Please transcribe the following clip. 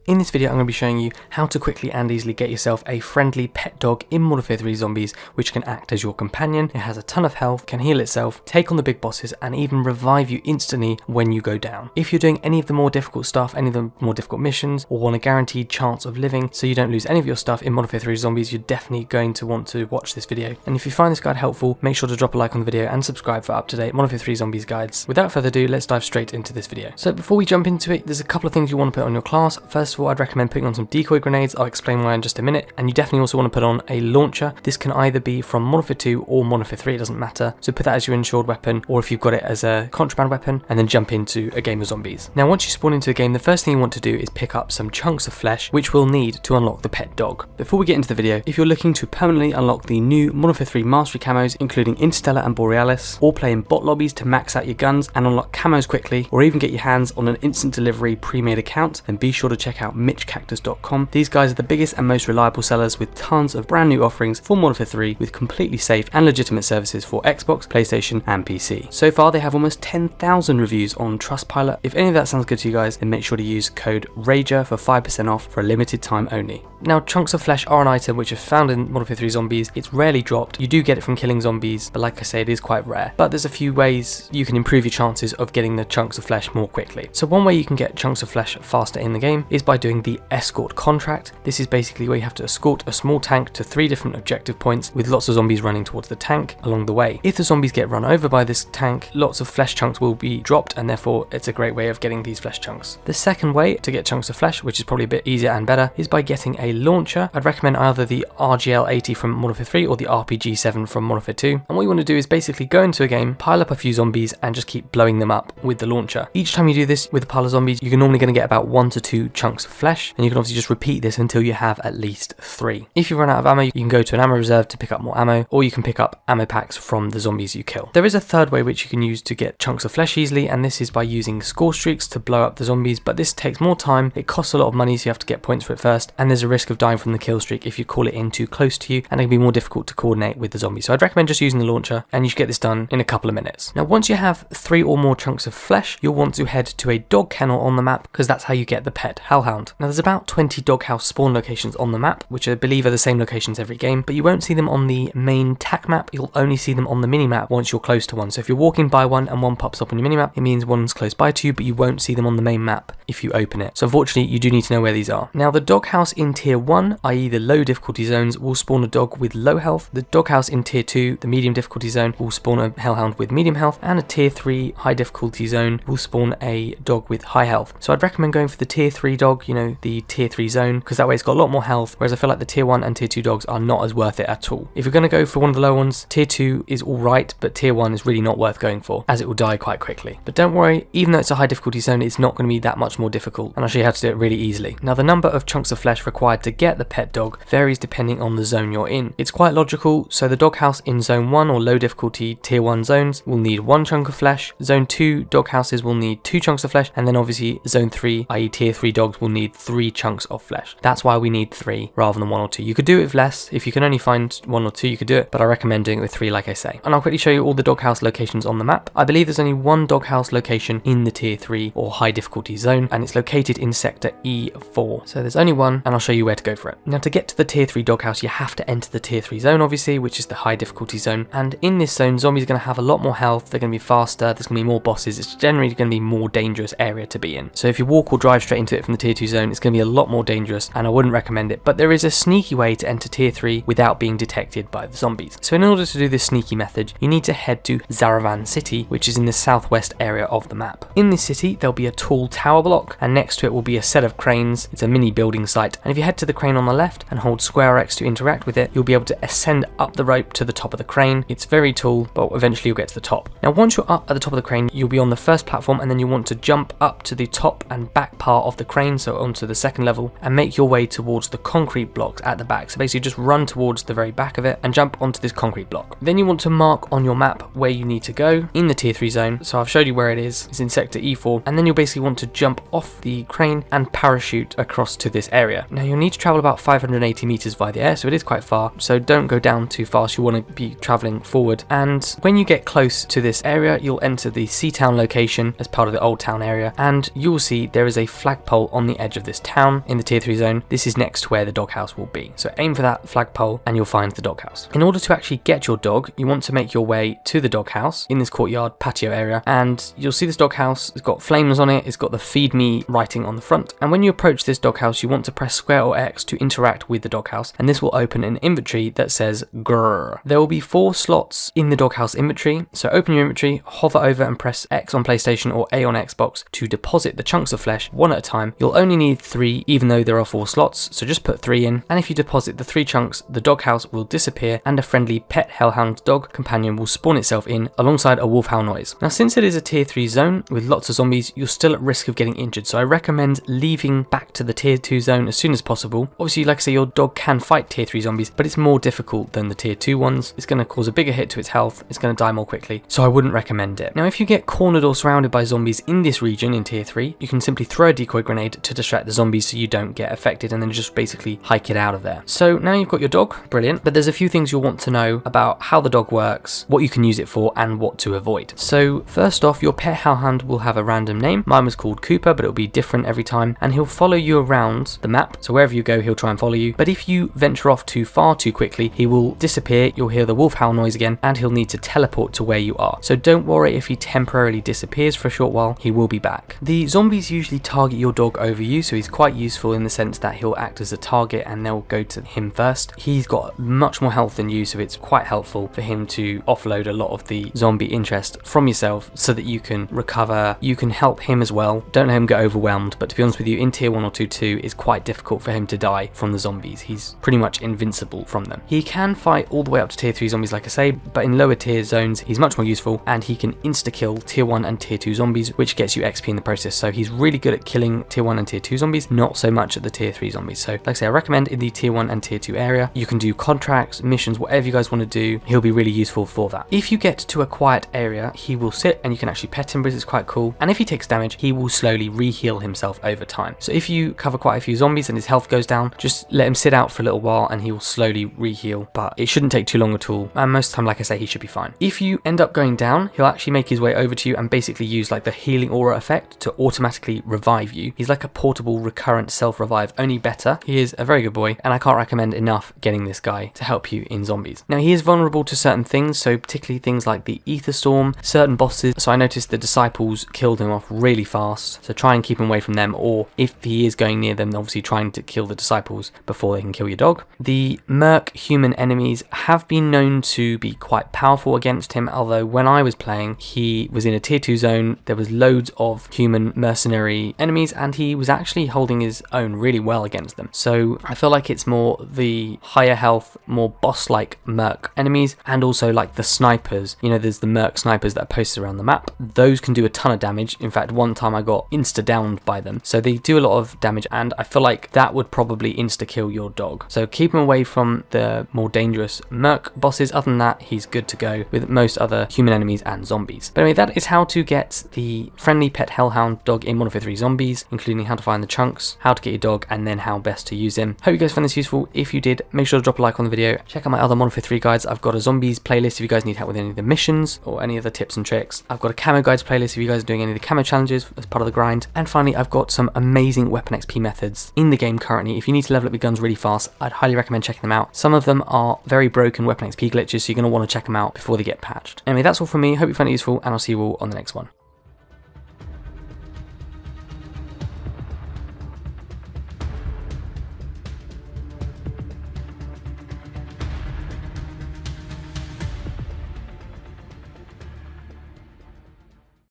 In this video I'm going to be showing you how to quickly and easily get yourself a friendly pet dog in MW3 Zombies which can act as your companion. It has a ton of health, can heal itself, take on the big bosses and even revive you instantly when you go down. If you're doing any of the more difficult stuff, any of the more difficult missions, or want a guaranteed chance of living so you don't lose any of your stuff in MW3 Zombies, you're definitely going to want to watch this video. And if you find this guide helpful, make sure to drop a like on the video and subscribe for up-to-date MW3 Zombies guides. Without further ado, let's dive straight into this video. So before we jump into it, there's a couple of things you want to put on your class. First of all, I'd recommend putting on some decoy grenades. I'll explain why in just a minute. And you definitely also want to put on a launcher. This can either be from MW3 2 or MW3 3, it doesn't matter. So put that as your insured weapon, or if you've got it as a contraband weapon, and then jump into a game of zombies. Now once you spawn into the game, the first thing you want to do is pick up some chunks of flesh, which we'll need to unlock the pet dog. Before we get into the video, if you're looking to permanently unlock the new MW3 3 mastery camos, including Interstellar and Borealis, or play in bot lobbies to max out your guns and unlock camos quickly, or even get your hands on an instant delivery pre-made account, then be sure to check out MitchCactus.com. These guys are the biggest and most reliable sellers with tons of brand new offerings for MW3 3 with completely safe and legitimate services for Xbox, PlayStation and PC. So far they have almost 10,000 reviews on Trustpilot. If any of that sounds good to you guys, then make sure to use code RAGER for 5% off for a limited time only. Now chunks of flesh are an item which is found in MW3 3 Zombies. It's rarely dropped. You do get it from killing zombies, but like I say, it is quite rare. But there's a few ways you can improve your chances of getting the chunks of flesh more quickly. So one way you can get chunks of flesh faster in the game is by doing the escort contract. This is basically where you have to escort a small tank to 3 different objective points with lots of zombies running towards the tank along the way. If the zombies get run over by this tank, lots of flesh chunks will be dropped, and therefore it's a great way of getting these flesh chunks. The second way to get chunks of flesh, which is probably a bit easier and better, is by getting a launcher. I'd recommend either the RGL-80 from MW3 3 or the RPG-7 from MW3 2. And what you want to do is basically go into a game, pile up a few zombies and just keep blowing them up with the launcher. Each time you do this with a pile of zombies, you're normally going to get about 1 to 2 chunks of flesh, and you can obviously just repeat this until you have at least 3. If you run out of ammo, you can go to an ammo reserve to pick up more ammo, or you can pick up ammo packs from the zombies you kill. There is a third way which you can use to get chunks of flesh easily, and this is by using score streaks to blow up the zombies, but this takes more time, it costs a lot of money, so you have to get points for it first, and there's a risk of dying from the kill streak if you call it in too close to you, and it can be more difficult to coordinate with the zombies. So I'd recommend just using the launcher, and you should get this done in a couple of minutes. Now once you have 3 or more chunks of flesh, you'll want to head to a dog kennel on the map, because that's how you get the pet Hellhound. Now there's about 20 doghouse spawn locations on the map, which I believe are the same locations every game, but you won't see them on the main TAC map, you'll only see them on the mini-map once you're close to one. So if you're walking by one and one pops up on your mini-map, it means one's close by to you, but you won't see them on the main map if you open it. So unfortunately, you do need to know where these are. Now the doghouse in tier 1, i.e. the low difficulty zones, will spawn a dog with low health. The doghouse in tier 2, the medium difficulty zone, will spawn a hellhound with medium health, and a tier 3 high difficulty zone will spawn a dog with high health. So I'd recommend going for the tier 3 dog, you know, the tier 3 zone, because that way it's got a lot more health, whereas I feel like the tier 1 and tier 2 dogs are not as worth it at all. If you're going to go for one of the low ones, tier 2 is alright, but tier 1 is really not worth going for, as it will die quite quickly. But don't worry, even though it's a high difficulty zone, it's not going to be that much more difficult, and I'll show you how to do it really easily. Now the number of chunks of flesh required to get the pet dog varies depending on the zone you're in. It's quite logical, so the doghouse in zone 1 or low difficulty tier 1 zones will need 1 chunk of flesh, zone 2 doghouses will need 2 chunks of flesh, and then obviously zone 3, i.e. tier 3 dogs, will need 3 chunks of flesh. That's why we need 3 rather than 1 or 2. You could do it with less. If you can only find 1 or 2, you could do it, but I recommend doing it with 3 like I say. And I'll quickly show you all the doghouse locations on the map. I believe there's only 1 doghouse location in the tier 3 or high difficulty zone, and it's located in sector E4. So there's only 1, and I'll show you where to go for it. Now to get to the tier 3 doghouse, you have to enter the tier 3 zone obviously, which is the high difficulty zone, and in this zone zombies are going to have a lot more health, they're going to be faster, there's going to be more bosses, it's generally going to be more dangerous area to be in. So if you walk or drive straight into it from the tier 2 zone, it's going to be a lot more dangerous, and I wouldn't recommend it. But there is a sneaky way to enter tier 3 without being detected by the zombies. So in order to do this sneaky method, you need to head to Zaravan City, which is in the southwest area of the map. In this city there'll be a tall tower block, and next to it will be a set of cranes. It's a mini building site, and if you head to the crane on the left and hold square X to interact with it, you'll be able to ascend up the rope to the top of the crane. It's very tall, but eventually you'll get to the top. Now once you're up at the top of the crane, you'll be on the first platform, and then you want to jump up to the top and back part of the crane, so onto the second level, and make your way towards the concrete blocks at the back. So basically just run towards the very back of it and jump onto this concrete block. Then you want to mark on your map where you need to go in the tier 3 zone. So I've showed you where it is. It's in sector E4, and then you'll basically want to jump off the crane and parachute across to this area. Now you'll need to travel about 580 meters via the air, so it is quite far, so don't go down too fast. You want to be traveling forward, and when you get close to this area, you'll enter the Seatown location as part of the Old Town area, and you'll see there is a flagpole on the the edge of this town in the tier 3 zone. This is next to where the doghouse will be. So aim for that flagpole and you'll find the doghouse. In order to actually get your dog, you want to make your way to the doghouse in this courtyard patio area, and you'll see this doghouse. It's got flames on it. It's got the feed me writing on the front. And when you approach this doghouse, you want to press square or X to interact with the doghouse, and this will open an inventory that says grrr. There will be 4 slots in the doghouse inventory. So open your inventory, hover over and press X on PlayStation or A on Xbox to deposit the chunks of flesh one at a time. You'll only need 3 even though there are 4 slots, so just put 3 in, and if you deposit the 3 chunks, the doghouse will disappear and a friendly pet hellhound dog companion will spawn itself in alongside a wolf howl noise. Now since it is a tier 3 zone with lots of zombies, you're still at risk of getting injured, so I recommend leaving back to the tier 2 zone as soon as possible. Obviously, like I say, your dog can fight tier 3 zombies, but it's more difficult than the tier 2 ones. It's going to cause a bigger hit to its health, it's going to die more quickly, so I wouldn't recommend it. Now if you get cornered or surrounded by zombies in this region in tier 3, you can simply throw a decoy grenade to distract the zombies so you don't get affected, and then just basically hike it out of there. So now you've got your dog, brilliant, but there's a few things you'll want to know about how the dog works, what you can use it for, and what to avoid. So first off, your pet hellhound will have a random name. Mine was called Cooper, but it'll be different every time, and he'll follow you around the map, so wherever you go he'll try and follow you, but if you venture off too far too quickly, he will disappear, you'll hear the wolf howl noise again, and he'll need to teleport to where you are. So don't worry if he temporarily disappears for a short while, he will be back. The zombies usually target your dog over you, so he's quite useful in the sense that he'll act as a target and they'll go to him first. He's got much more health than you, so it's quite helpful for him to offload a lot of the zombie interest from yourself so that you can recover, you can help him as well. Don't let him get overwhelmed, but to be honest with you, in tier 1 or 2, it's quite difficult for him to die from the zombies. He's pretty much invincible from them. He can fight all the way up to tier 3 zombies like I say, but in lower tier zones he's much more useful, and he can insta-kill tier 1 and tier 2 zombies, which gets you XP in the process. So he's really good at killing tier 1 and tier 2 zombies, not so much at the tier 3 zombies. So like I say, I recommend in the tier 1 and tier 2 area, you can do contracts, missions, whatever you guys want to do, he'll be really useful for that. If you get to a quiet area, he will sit and you can actually pet him, which is quite cool, and if he takes damage, he will slowly re-heal himself over time. So if you cover quite a few zombies and his health goes down, just let him sit out for a little while and he will slowly re-heal, but it shouldn't take too long at all, and most of the time, like I say, he should be fine. If you end up going down, he'll actually make his way over to you and basically use like the healing aura effect to automatically revive you. He's like a portable recurrent self-revive, only better. He is a very good boy, and I can't recommend enough getting this guy to help you in zombies. Now he is vulnerable to certain things, so particularly things like the ether storm, certain bosses, so I noticed the disciples killed him off really fast, so try and keep him away from them, or if he is going near them, obviously trying to kill the disciples before they can kill your dog. The merc human enemies have been known to be quite powerful against him, although when I was playing he was in a tier 2 zone, there was loads of human mercenary enemies and he was actually holding his own really well against them. So I feel like it's more the higher health, more boss like merc enemies, and also like the snipers. You know, there's the merc snipers that are posted around the map. Those can do a ton of damage. In fact, one time I got insta downed by them, so they do a lot of damage, and I feel like that would probably insta kill your dog. So keep him away from the more dangerous merc bosses. Other than that, he's good to go with most other human enemies and zombies. But anyway, that is how to get the friendly pet hellhound dog in MW3 Zombies, including how to find the chunks, how to get your dog, and then how best to use him. Hope you guys found this useful. If you did, make sure to drop a like on the video. Check out my other MW3 guides. I've got a zombies playlist if you guys need help with any of the missions or any other tips and tricks. I've got a camo guides playlist if you guys are doing any of the camo challenges as part of the grind. And finally, I've got some amazing weapon XP methods in the game currently. If you need to level up your guns really fast, I'd highly recommend checking them out. Some of them are very broken weapon XP glitches, so you're going to want to check them out before they get patched. Anyway, that's all from me. Hope you found it useful, and I'll see you all on the next one.